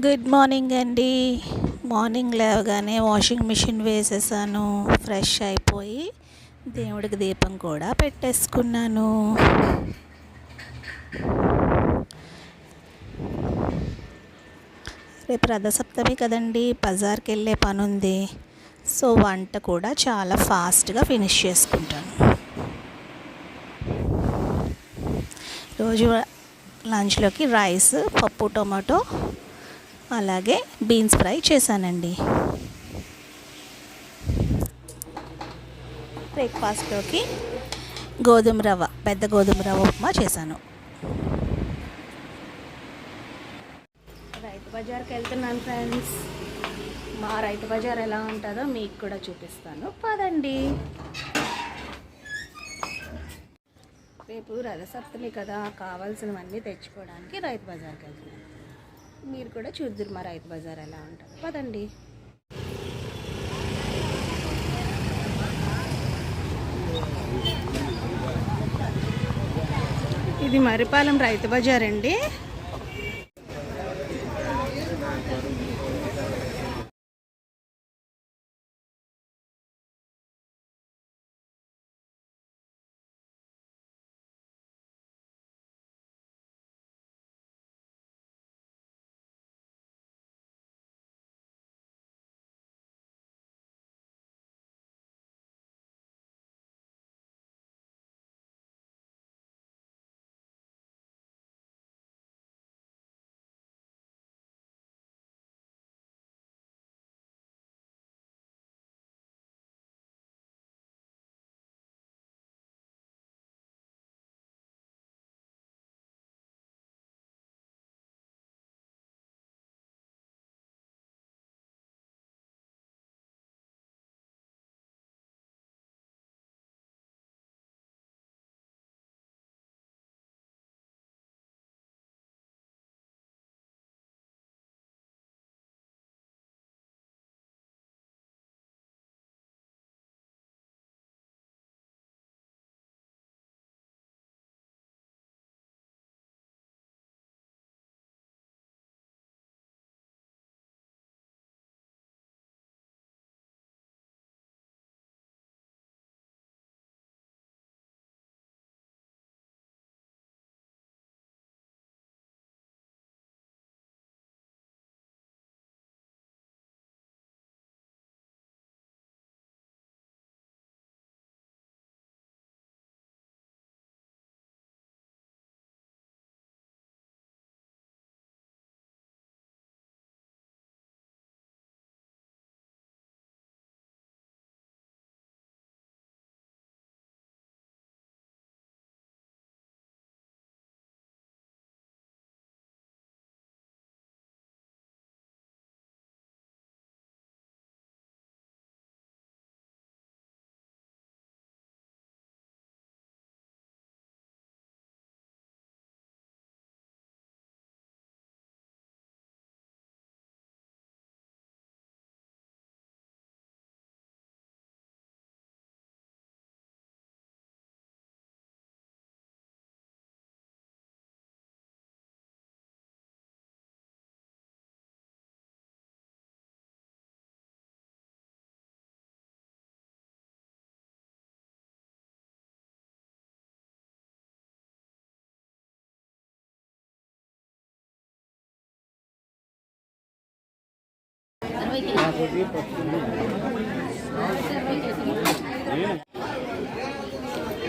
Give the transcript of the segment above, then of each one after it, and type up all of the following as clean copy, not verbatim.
Good morning అండి. Morning లేవగానే washing machine వేసేసాను. ఫ్రెష్ అయిపోయి దేవుడికి దీపం కూడా పెట్టేసుకున్నాను. రేపు రథసప్తమి కదండి, బజార్కి వెళ్ళే పని ఉంది. సో వంట కూడా చాలా ఫాస్ట్గా ఫినిష్ చేసుకుంటాను. రోజు లంచ్లోకి రైస్, పప్పు, టొమాటో, అలాగే బీన్స్ ఫ్రై చేశానండి. బ్రేక్ఫాస్ట్లోకి పెద్ద గోధుమ రవ్వ ఉప్మా చేశాను. రైతు బజార్కి వెళ్తున్నాను ఫ్రెండ్స్. మా రైతు బజార్ ఎలా ఉంటుందో మీకు కూడా చూపిస్తాను, పదండి. రేపు రథసప్తమి కదా, కావాల్సినవన్నీ తెచ్చుకోవడానికి రైతు బజార్కి వెళ్తున్నాను. మీరు కూడా చూద్దురు మా రైతు బజార్ ఎలా ఉంటుంది, పదండి. ఇది మరిపాలెం రైతు బజార్ అండి.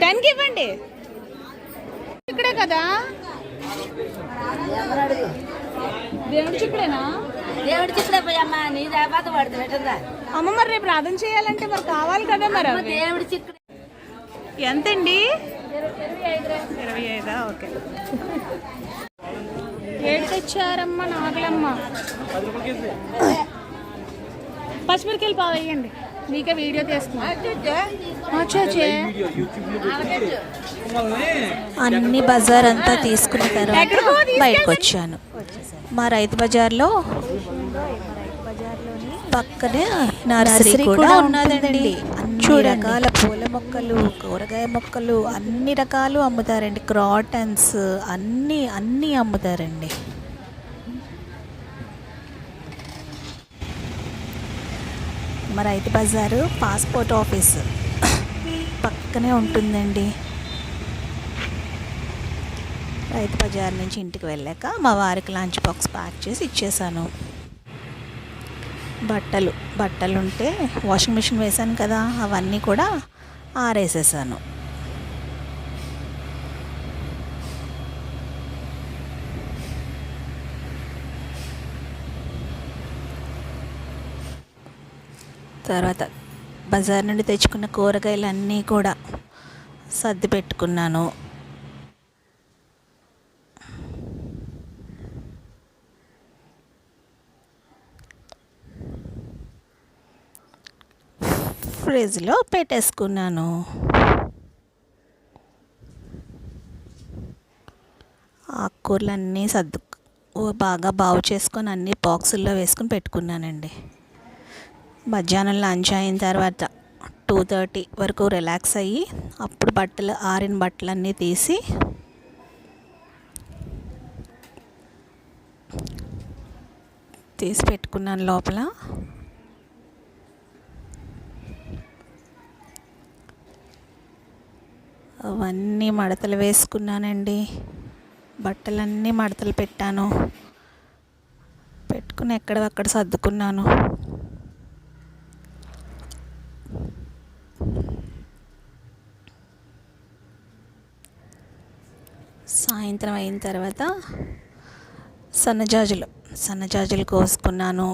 టెన్కి ఇవ్వండి, ఇక్కడే కదా. దేవుడి చిక్కుడేనా? దేవుడి చిక్కుడే పోయమ్మా, నీ దేవత పడుతుంది. అమ్మ మరి రేపు ప్రార్థన చేయాలంటే మరి కావాలి కదా. మరి దేవుడి చిక్కుడు ఎంతండి? 25. ఓకే. ఏడు తెచ్చారమ్మ నాగలమ్మ. పచ్చిమిరకాయలు పావు వేయండి, మీకే వీడియో తీస్తున్నా. అన్ని బజార్ అంతా తీసుకున్న తర్వాత బయటకు వచ్చాను. మా రైతు బజార్లో పక్కనే నర్సరీ కూడా ఉన్నదండి. అన్ని రకాల పూల మొక్కలు, కూరగాయ మొక్కలు, అన్ని రకాలు అమ్ముతారండి. క్రాటన్స్ అన్నీ అమ్ముతారండి. మా రైతు బజారు పాస్పోర్ట్ ఆఫీస్ పక్కనే ఉంటుందండి. రైతు బజార్ నుంచి ఇంటికి వెళ్ళాక మా వారికి లంచ్ బాక్స్ ప్యాక్ చేసి ఇచ్చేసాను. బట్టలు ఉంటే వాషింగ్ మిషన్ వేసాను కదా, అవన్నీ కూడా ఆరేసేసాను. తర్వాత బజార్ నుండి తెచ్చుకున్న కూరగాయలన్నీ కూడా సర్ది పెట్టుకున్నాను. ఫ్రిడ్జ్లో పెట్టేసుకున్నాను. ఆకుకూరలన్నీ బాగా బాగు చేసుకొని అన్నీ బాక్సుల్లో వేసుకొని పెట్టుకున్నానండి. మధ్యాహ్నం లంచ్ అయిన తర్వాత 2:30 వరకు రిలాక్స్ అయ్యి అప్పుడు ఆరిన బట్టలన్నీ తీసి పెట్టుకున్నాను లోపల. అవన్నీ మడతలు వేసుకున్నానండి. బట్టలన్నీ మడతలు పెట్టుకుని ఎక్కడక్కడ సర్దుకున్నాను. సాయంత్రం అయిన తర్వాత సన్నజాజులు కోసుకున్నాను.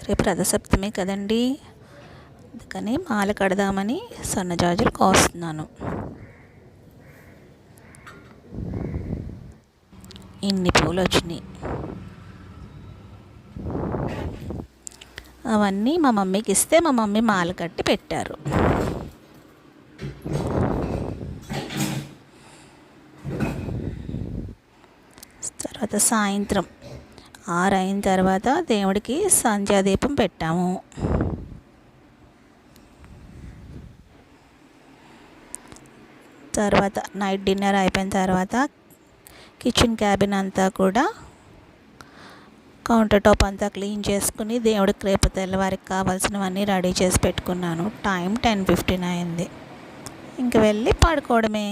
రేపు రథసప్తమి కదండి, అందుకని మాల కడదామని సన్నజాజులు కోస్తున్నాను. ఇన్ని పూలు వచ్చినాయి. అవన్నీ మా మమ్మీకి ఇస్తే మా మమ్మీ మాల కట్టి పెట్టారు. తర్వాత సాయంత్రం 6 అయిన తర్వాత దేవుడికి సంధ్యాదీపం పెట్టాము. తర్వాత నైట్ డిన్నర్ అయిపోయిన తర్వాత కిచెన్ క్యాబిన్ అంతా కూడా కౌంటర్ టాప్ అంతా క్లీన్ చేసుకుని దేవుడికి రేపు తెల్లవారికి కావాల్సినవన్నీ రెడీ చేసి పెట్టుకున్నాను. టైం 10:15 అయింది. ఇంక వెళ్ళి పడుకోవడమే.